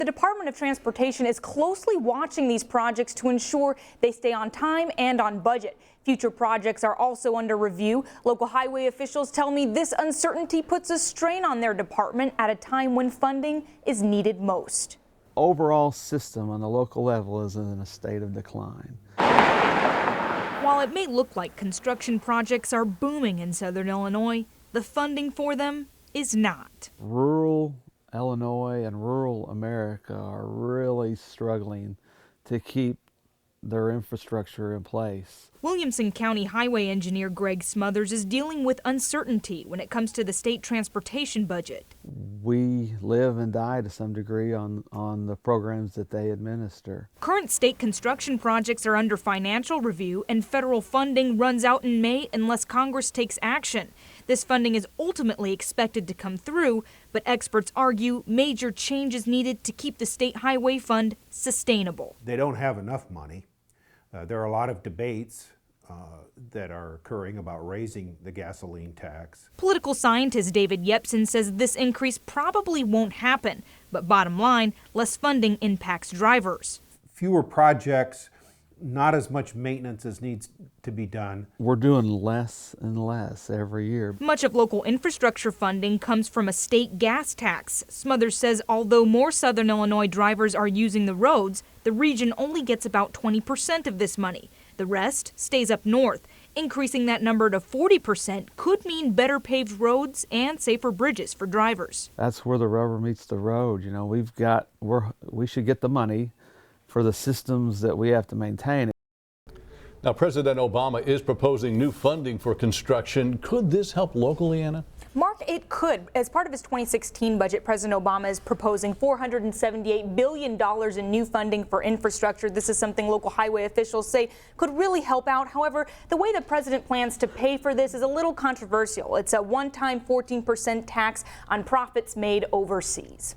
The Department of Transportation is closely watching these projects to ensure they stay on time and on budget. Future projects are also under review. Local highway officials tell me this uncertainty puts a strain on their department at a time when funding is needed most. Overall system on the local level is in a state of decline. While it may look like construction projects are booming in southern Illinois, the funding for them is not. Rural Illinois and rural America are really struggling to keep their infrastructure in place. Williamson County Highway Engineer Greg Smothers is dealing with uncertainty when it comes to the state transportation budget. We live and die to some degree on the programs that they administer. Current state construction projects are under financial review, and federal funding runs out in May unless Congress takes action. This funding is ultimately expected to come through, but experts argue major changes needed to keep the state highway fund sustainable. They don't have enough money. There are a lot of debates that are occurring about raising the gasoline tax. Political scientist David YEPSEN says this increase probably won't happen, but bottom line, less funding impacts drivers. Fewer projects, not as much maintenance as needs to be done. We're doing less and less every year. Much of local infrastructure funding comes from a state gas tax. Smothers says although more southern Illinois drivers are using the roads, the region only gets about 20% of this money. The rest stays up north. Increasing that number to 40% could mean better paved roads and safer bridges for drivers. That's where the rubber meets the road. You know, we should get the money for the systems that we have to maintain. Now, President Obama is proposing new funding for construction. Could this help locally, Anna? Mark, it could. As part of his 2016 budget, President Obama is proposing $478 billion in new funding for infrastructure. This is something local highway officials say could really help out. However, the way the president plans to pay for this is a little controversial. It's a one-time 14% tax on profits made overseas.